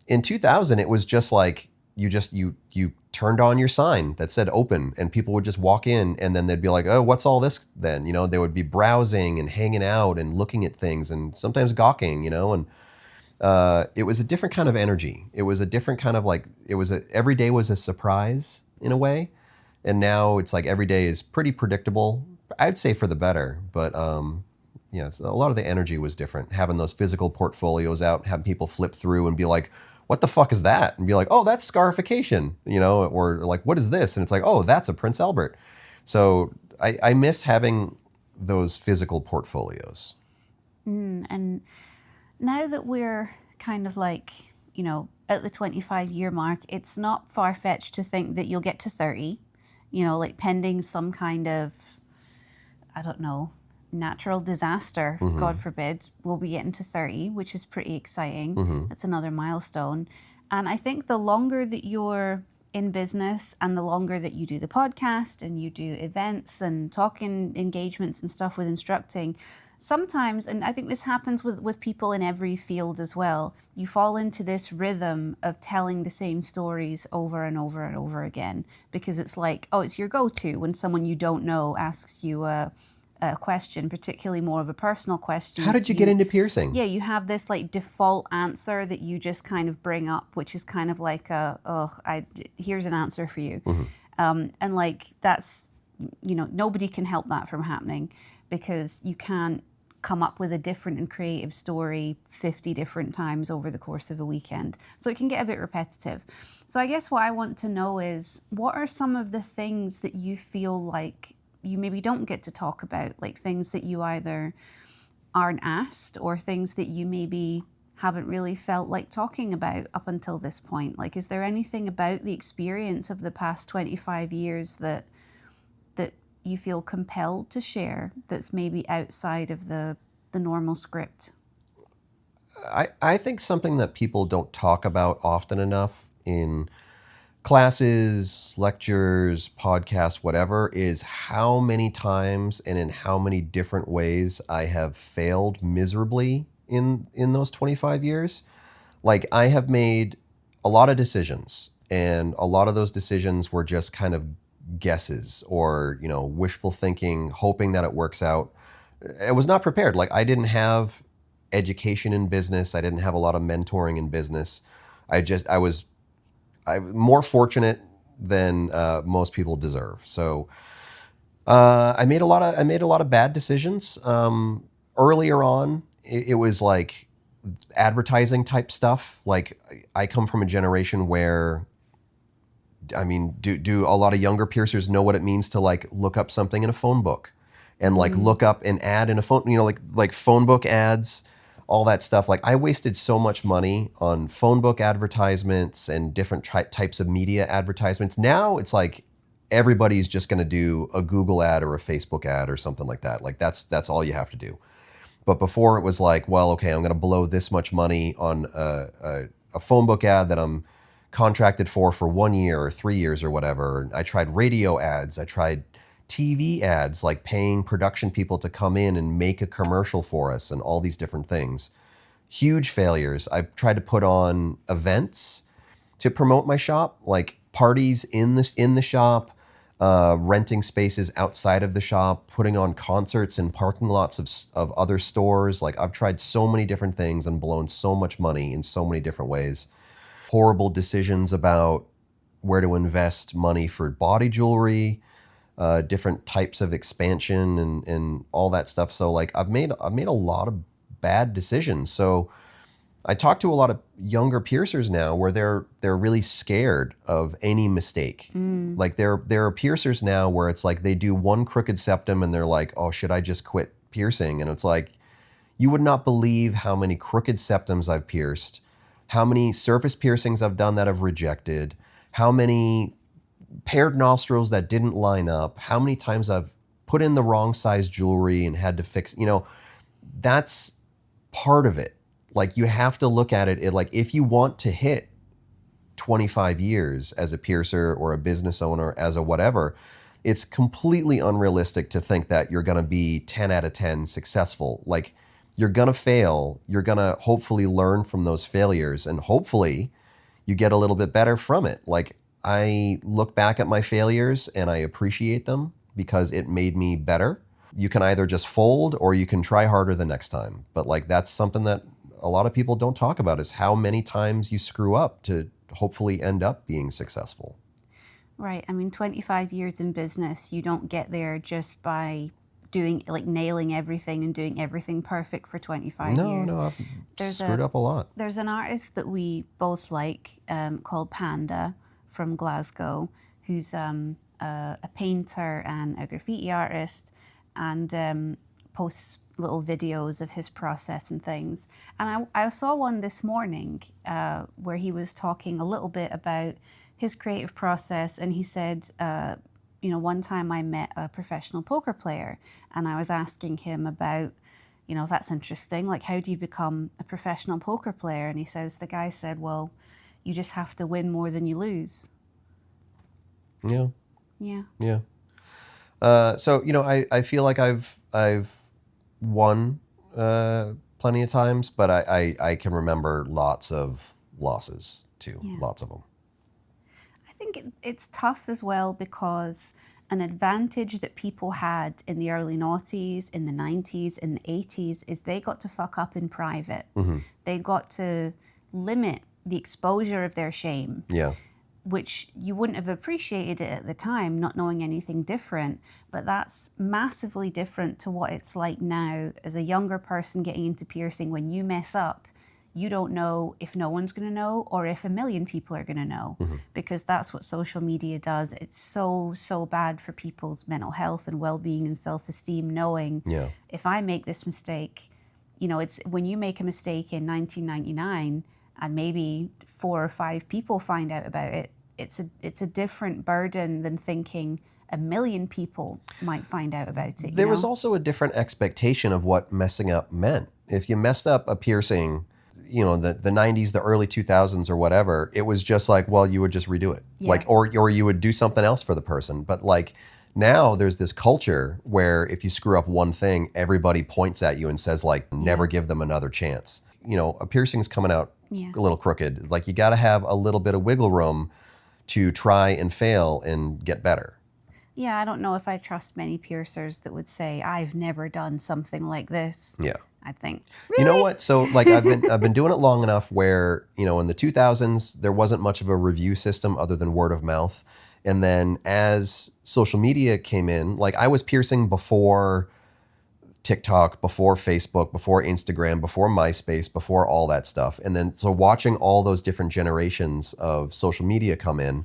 C: In 2000, it was just like you turned on your sign that said open, and people would just walk in, and then they'd be like, oh, what's all this then? You know, they would be browsing and hanging out and looking at things and sometimes gawking, you know, and it was a different kind of energy. It was a different kind of like, every day was a surprise in a way. And now it's like every day is pretty predictable. I'd say for the better, but yeah, so a lot of the energy was different. Having those physical portfolios out, having people flip through and be like, what the fuck is that? And be like, oh, that's scarification, you know, or like, what is this? And it's like, oh, that's a Prince Albert. So I miss having those physical portfolios.
D: And now that we're kind of like, you know, at the 25-year mark, it's not far-fetched to think that you'll get to 30, you know, like pending some kind of, I don't know, natural disaster, God forbid, we'll be getting to 30, which is pretty exciting. That's another milestone. And I think the longer that you're in business and the longer that you do the podcast and you do events and talking engagements and stuff with instructing, sometimes, and I think this happens with people in every field as well, you fall into this rhythm of telling the same stories over and over and over again, because it's like, oh, it's your go-to when someone you don't know asks you a question, particularly more of a personal question.
C: How did you get into piercing?
D: Yeah, you have this like default answer that you just kind of bring up, which is kind of like here's an answer for you. And like that's, you know, nobody can help that from happening, because you can't come up with a different and creative story 50 different times over the course of a weekend. So it can get a bit repetitive. So I guess what I want to know is, what are some of the things that you feel like you maybe don't get to talk about, like things that you either aren't asked or things that you maybe haven't really felt like talking about up until this point? Like, is there anything about the experience of the past 25 years that you feel compelled to share that's maybe outside of the normal script?
C: I think something that people don't talk about often enough in classes, lectures, podcasts, whatever, is how many times and in how many different ways I have failed miserably in those 25 years. Like, I have made a lot of decisions, and a lot of those decisions were just kind of guesses or, you know, wishful thinking, hoping that it works out. I was not prepared. Like, I didn't have education in business. I didn't have a lot of mentoring in business. I'm more fortunate than most people deserve. So I made a lot of bad decisions. Earlier on, it was like advertising type stuff. Like, I come from a generation where, I mean, do a lot of younger piercers know what it means to like look up something in a phone book and like look up an ad in a phone, you know, like phone book ads, all that stuff. Like, I wasted so much money on phone book advertisements and different types of media advertisements. Now it's like everybody's just going to do a Google ad or a Facebook ad or something like that. Like that's all you have to do. But before it was like, well, okay, I'm going to blow this much money on a phone book ad that I'm contracted for 1 year or 3 years or whatever. I tried radio ads. I tried TV ads, like paying production people to come in and make a commercial for us and all these different things. Huge failures. I tried to put on events to promote my shop, like parties in the shop, renting spaces outside of the shop, putting on concerts in parking lots of other stores. Like I've tried so many different things and blown so much money in so many different ways. Horrible decisions about where to invest money for body jewelry, different types of expansion and all that stuff. So like I've made a lot of bad decisions. So I talk to a lot of younger piercers now where they're really scared of any mistake. Like there are piercers now where it's like they do one crooked septum and they're like, oh, should I just quit piercing? And it's like, you would not believe how many crooked septums I've pierced, how many surface piercings I've done that I've rejected, how many paired nostrils that didn't line up, how many times I've put in the wrong size jewelry and had to fix, that's part of it. Like you have to look at it like if you want to hit 25 years as a piercer or a business owner as a whatever, it's completely unrealistic to think that you're going to be 10 out of 10 successful. Like you're going to fail. You're going to hopefully learn from those failures and hopefully you get a little bit better from it. Like I look back at my failures and I appreciate them because it made me better. You can either just fold or you can try harder the next time. But like that's something that a lot of people don't talk about is how many times you screw up to hopefully end up being successful.
D: Right. I mean, 25 years in business, you don't get there just by doing like nailing everything and doing everything perfect for 25 years.
C: No, I've screwed up a lot.
D: There's an artist that we both like called Panda from Glasgow, who's a painter and a graffiti artist and posts little videos of his process and things. And I saw one this morning where he was talking a little bit about his creative process. And he said, one time I met a professional poker player and I was asking him about, that's interesting. Like, how do you become a professional poker player? And the guy said, well, you just have to win more than you lose.
C: Yeah.
D: Yeah.
C: Yeah. So, I feel like I've won plenty of times, but I can remember lots of losses too. Yeah. Lots of them.
D: I think it's tough as well because an advantage that people had in the early noughties, in the 90s, in the 80s is they got to fuck up in private. Mm-hmm. They got to limit the exposure of their shame.
C: Yeah.
D: Which you wouldn't have appreciated it at the time, not knowing anything different. But that's massively different to what it's like now as a younger person getting into piercing. When you mess up, you don't know if no one's going to know or if 1 million people are going to know, mm-hmm. because that's what social media does. It's so bad for people's mental health and well-being and self-esteem, knowing if I make this mistake, it's when you make a mistake in 1999 and maybe 4 or 5 people find out about it, it's a different burden than thinking 1 million people might find out about it.
C: There was also a different expectation of what messing up meant. If you messed up a piercing, the 90s, the early 2000s or whatever, it was just like, well, you would just redo it. Yeah. Like, or you would do something else for the person. But like now there's this culture where if you screw up one thing, everybody points at you and says like, never give them another chance. A piercing's coming out a little crooked. Like you got to have a little bit of wiggle room to try and fail and get better.
D: Yeah, I don't know if I trust many piercers that would say, I've never done something like this.
C: Yeah.
D: I think, really?
C: You know what? So like I've been doing it long enough where, in the 2000s, there wasn't much of a review system other than word of mouth. And then as social media came in, like I was piercing before TikTok, before Facebook, before Instagram, before MySpace, before all that stuff. And then so watching all those different generations of social media come in,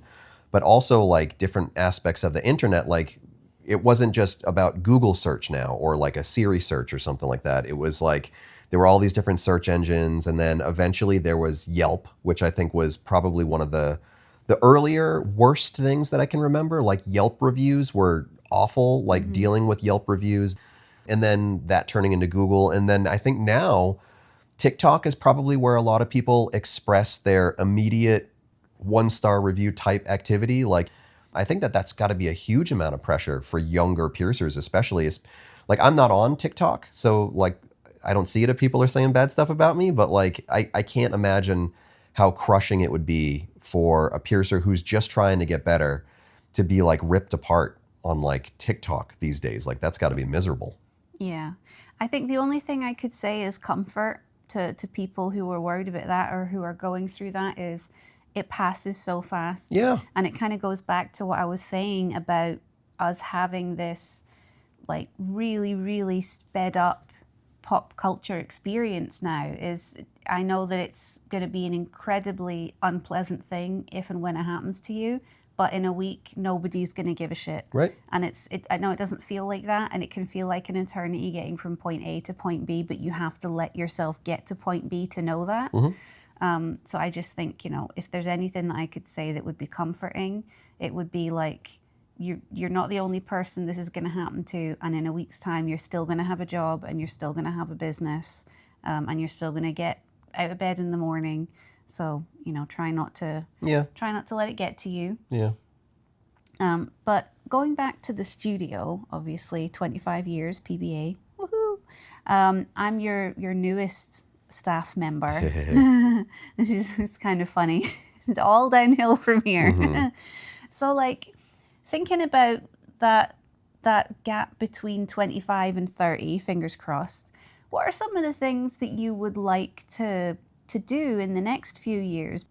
C: but also like different aspects of the internet, like it wasn't just about Google search now or like a Siri search or something like that. It was like there were all these different search engines. And then eventually there was Yelp, which I think was probably one of the the earlier worst things that I can remember, like Yelp reviews were awful, like dealing with Yelp reviews, and then that turning into Google. And then I think now TikTok is probably where a lot of people express their immediate 1-star review type activity. Like, I think that that's got to be a huge amount of pressure for younger piercers, especially. Like, I'm not on TikTok, so like I don't see it if people are saying bad stuff about me, but like I can't imagine how crushing it would be for a piercer who's just trying to get better to be like ripped apart on like TikTok these days. Like, that's got to be miserable.
D: Yeah. I think the only thing I could say is comfort to people who are worried about that or who are going through that is it passes so fast.
C: Yeah.
D: And it kind of goes back to what I was saying about us having this like really, really sped up pop culture experience now. Is I know that it's going to be an incredibly unpleasant thing if and when it happens to you, but in a week nobody's going to give a shit.
C: Right.
D: And I know it doesn't feel like that, and it can feel like an eternity getting from point A to point B, but you have to let yourself get to point B to know that. So I just think, if there's anything that I could say that would be comforting, it would be like, you're not the only person this is going to happen to, and in a week's time you're still going to have a job, and you're still going to have a business, and you're still going to get out of bed in the morning. So try not to let it get to you.
C: Yeah.
D: But going back to the studio, obviously 25 years PBA. Woohoo! I'm your newest staff member. It's kind of funny. It's all downhill from here. So like, thinking about that gap between 25 and 30, fingers crossed, what are some of the things that you would like to do in the next few years?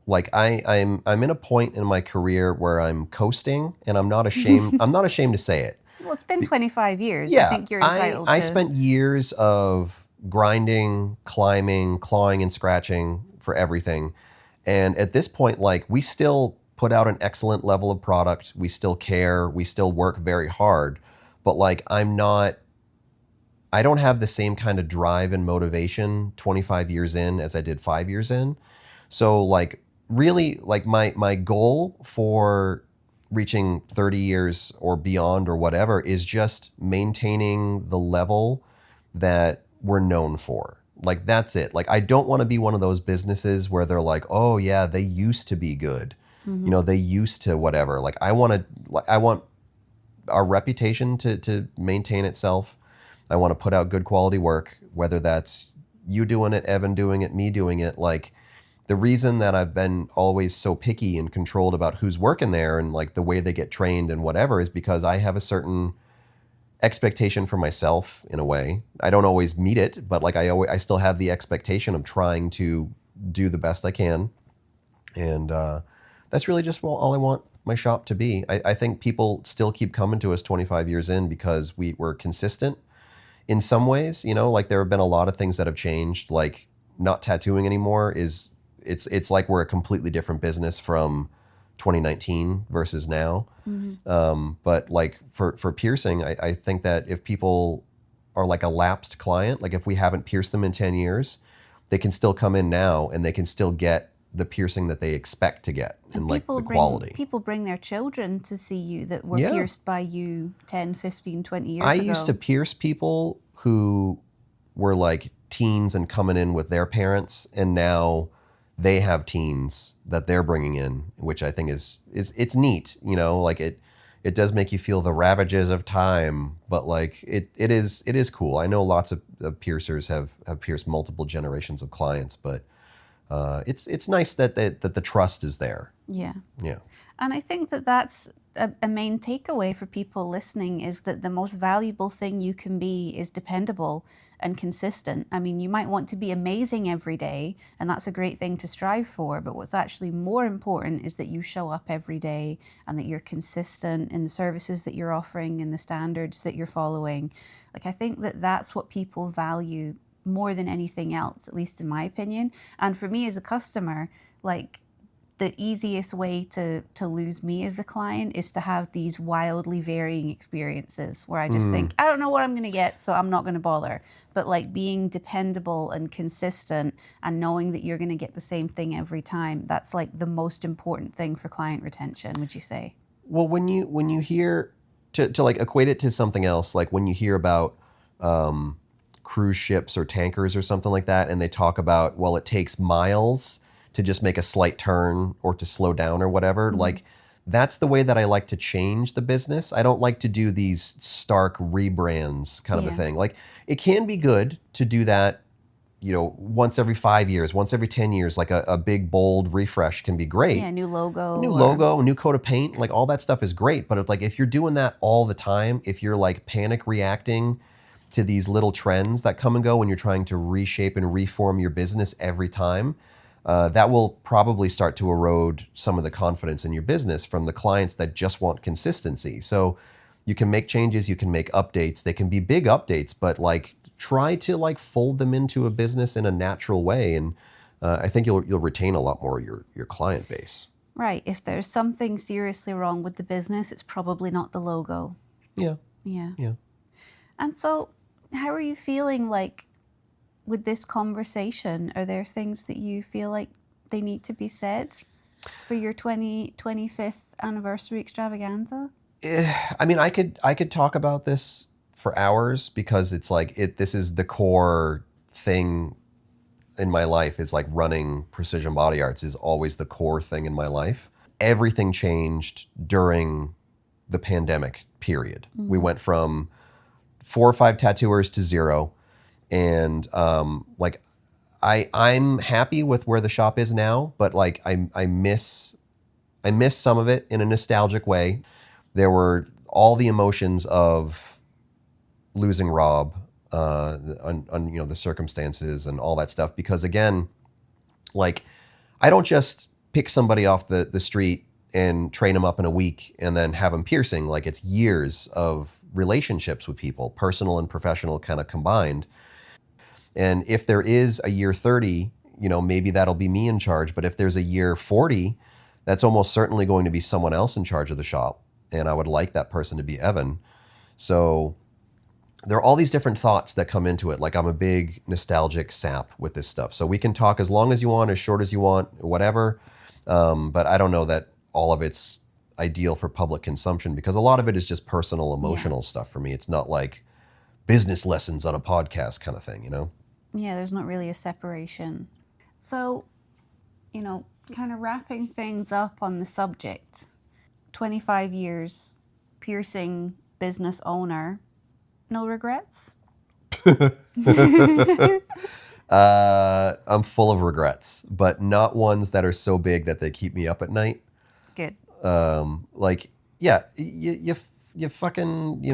C: Like I'm in a point in my career where I'm coasting, and I'm not ashamed. I'm not ashamed to say it.
D: Well, it's been 25 years.
C: Yeah,
D: I think you're entitled
C: I
D: to.
C: spent years of grinding, climbing, clawing, and scratching for everything. And at this point, like, we still put out an excellent level of product. We still care. We still work very hard. But like, I don't have the same kind of drive and motivation 25 years in as I did 5 years in. So like, really, like my goal for reaching 30 years or beyond or whatever is just maintaining the level that we're known for. Like, that's it. Like, I don't want to be one of those businesses where they're like, oh yeah, they used to be good. They used to whatever. Like, I want our reputation to maintain itself. I want to put out good quality work, whether that's you doing it, Evan doing it, me doing it. Like, the reason that I've been always so picky and controlled about who's working there and like the way they get trained and whatever is because I have a certain expectation for myself in a way. I don't always meet it, but like I still have the expectation of trying to do the best I can. And that's really just all I want my shop to be. I think people still keep coming to us 25 years in because we're consistent in some ways. Like, there have been a lot of things that have changed, like not tattooing anymore it's like we're a completely different business from 2019 versus now. But like for piercing, I think that if people are like a lapsed client, like if we haven't pierced them in 10 years, they can still come in now and they can still get the piercing that they expect to get and like the quality.
D: People bring their children to see you that were pierced by you 10, 15, 20 years ago.
C: I used to pierce people who were like teens and coming in with their parents, and now they have teens that they're bringing in, which I think is it's neat. Like it does make you feel the ravages of time, but like it is cool. I know lots of piercers have pierced multiple generations of clients, but it's nice that the trust is there.
D: Yeah.
C: Yeah.
D: And I think that that's a main takeaway for people listening, is that the most valuable thing you can be is dependable and consistent. I mean, you might want to be amazing every day, and that's a great thing to strive for, but what's actually more important is that you show up every day and that you're consistent in the services that you're offering and the standards that you're following. Like, I think that that's what people value more than anything else, at least in my opinion. And for me as a customer, like, the easiest way to lose me as the client is to have these wildly varying experiences where I just think, I don't know what I'm going to get, so I'm not going to bother. But like being dependable and consistent and knowing that you're going to get the same thing every time, that's like the most important thing for client retention, would you say?
C: Well, when you hear, to like equate it to something else, like when you hear about cruise ships or tankers or something like that, and they talk about, well, it takes miles to just make a slight turn or to slow down or whatever, like that's the way that I like to change the business. I don't like to do these stark rebrands kind of a thing. Like it can be good to do that, you know, once every 5 years, once every 10 years, like a big, bold refresh can be great.
D: Yeah, new logo.
C: New logo, new coat of paint, like all that stuff is great. But it's like if you're doing that all the time, if you're like panic reacting to these little trends that come and go when you're trying to reshape and reform your business every time, that will probably start to erode some of the confidence in your business from the clients that just want consistency. So you can make changes, you can make updates. They can be big updates, but like try to like fold them into a business in a natural way, and I think you'll retain a lot more of your client base.
D: Right. If there's something seriously wrong with the business, it's probably not the logo.
C: Yeah.
D: Yeah.
C: Yeah.
D: And so, how are you feeling like with this conversation? Are there things that you feel like they need to be said for your 25th anniversary extravaganza?
C: I mean, I could talk about this for hours because it's like this is the core thing in my life, is like running Precision Body Arts is always the core thing in my life. Everything changed during the pandemic period. We went from 4 or 5 tattooers to 0. And like I'm happy with where the shop is now, but like I miss some of it in a nostalgic way. There were all the emotions of losing Rob, on you know, the circumstances and all that stuff. Because again, like I don't just pick somebody off the street and train them up in a week and then have them piercing. Like it's years of relationships with people, personal and professional kind of combined. And if there is a year 30, you know, maybe that'll be me in charge. But if there's a year 40, that's almost certainly going to be someone else in charge of the shop. And I would like that person to be Evan. So there are all these different thoughts that come into it. Like I'm a big nostalgic sap with this stuff. So we can talk as long as you want, as short as you want, whatever. But I don't know that all of it's ideal for public consumption because a lot of it is just personal, emotional stuff for me. It's not like business lessons on a podcast kind of thing, you know?
D: Yeah, there's not really a separation. So, you know, kind of wrapping things up on the subject, 25 years, piercing business owner, no regrets?
C: I'm full of regrets, but not ones that are so big that they keep me up at night.
D: Good.
C: Like, yeah, you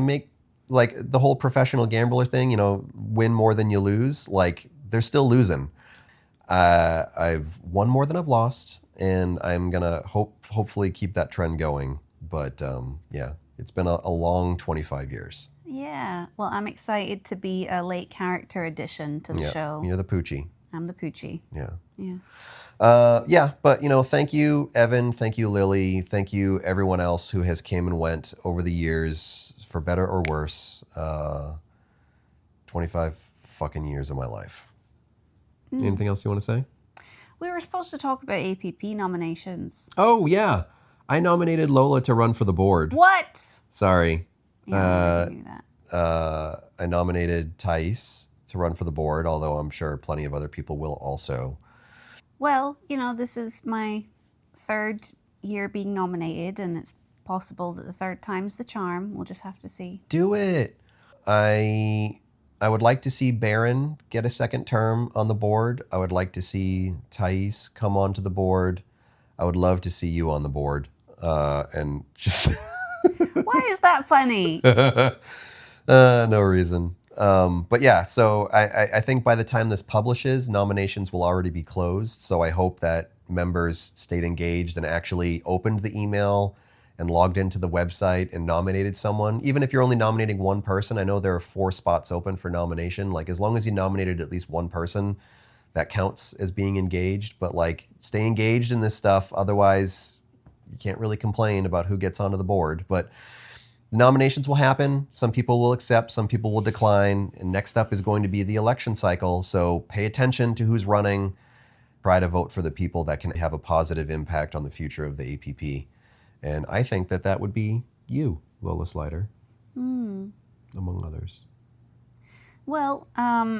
C: make, like the whole professional gambler thing, you know, win more than you lose. Like they're still losing. I've won more than I've lost, and I'm gonna hopefully keep that trend going. But yeah, it's been a long 25 years.
D: Yeah. Well, I'm excited to be a late character addition to the show.
C: You're the Poochie.
D: I'm the Poochie.
C: Yeah.
D: Yeah.
C: Yeah, but you know, thank you, Evan. Thank you, Lily. Thank you, everyone else who has came and went over the years, for better or worse. 25 fucking years of my life. Anything else you want to say?
D: We were supposed to talk about APP nominations.
C: Oh yeah, I nominated Lola to run for the board.
D: What?
C: Sorry.
D: Yeah, I already knew that.
C: I nominated Thais to run for the board, although I'm sure plenty of other people will also.
D: Well, you know, this is my 3rd year being nominated, and it's possible that the 3rd time's the charm. We'll just have to see.
C: Do it. I would like to see Baron get a 2nd term on the board. I would like to see Thais come onto the board. I would love to see you on the board. And just...
D: Why is that funny?
C: No reason. But yeah, so I think by the time this publishes, nominations will already be closed. So I hope that members stayed engaged and actually opened the email and logged into the website and nominated someone. Even if you're only nominating one person, I know there are 4 spots open for nomination. Like as long as you nominated at least one person, that counts as being engaged. But like, stay engaged in this stuff. Otherwise, you can't really complain about who gets onto the board. But nominations will happen. Some people will accept, some people will decline. And next up is going to be the election cycle. So pay attention to who's running. Try to vote for the people that can have a positive impact on the future of the APP. And I think that that would be you, Lola Slider, among others.
D: Well, I've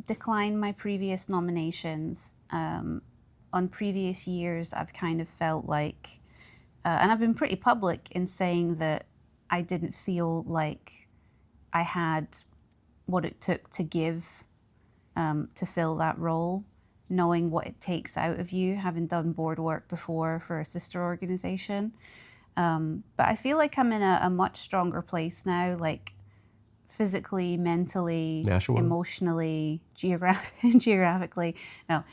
D: declined my previous nominations. On previous years, I've kind of felt like, and I've been pretty public in saying that I didn't feel like I had what it took to give to fill that role, knowing what it takes out of you, having done board work before for a sister organization. But I feel like I'm in a much stronger place now, like physically, mentally, emotionally, geographically. No.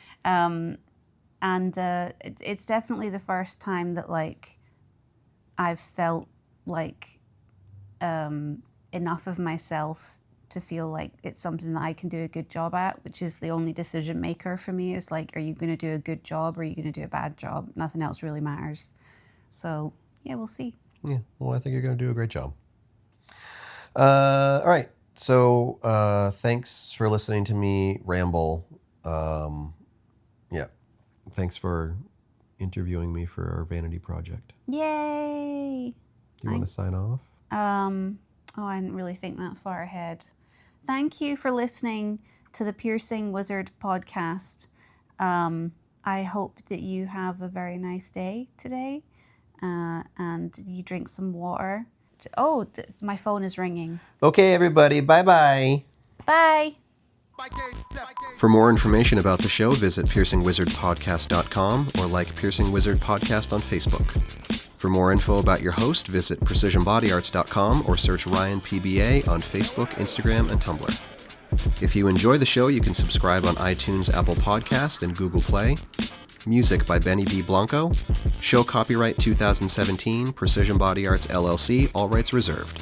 D: It's definitely the first time that like I've felt like enough of myself to feel like it's something that I can do a good job at, which is the only decision maker for me, is like, are you going to do a good job or are you going to do a bad job? Nothing else really matters. So yeah, we'll see.
C: Yeah, well, I think you're going to do a great job. All right. So thanks for listening to me ramble. Yeah. Thanks for interviewing me for our vanity project.
D: Yay!
C: Do you want to sign off?
D: I didn't really think that far ahead. Thank you for listening to the Piercing Wizard podcast. I hope that you have a very nice day today, and you drink some water. Oh, my phone is ringing.
C: Okay, everybody. Bye-bye.
D: Bye.
C: For more information about the show, visit piercingwizardpodcast.com or like Piercing Wizard Podcast on Facebook. For more info about your host, visit precisionbodyarts.com or search Ryan PBA on Facebook, Instagram, and Tumblr. If you enjoy the show, you can subscribe on iTunes, Apple Podcast, and Google Play. Music by Benny B. Blanco. Show copyright 2017, Precision Body Arts LLC, all rights reserved.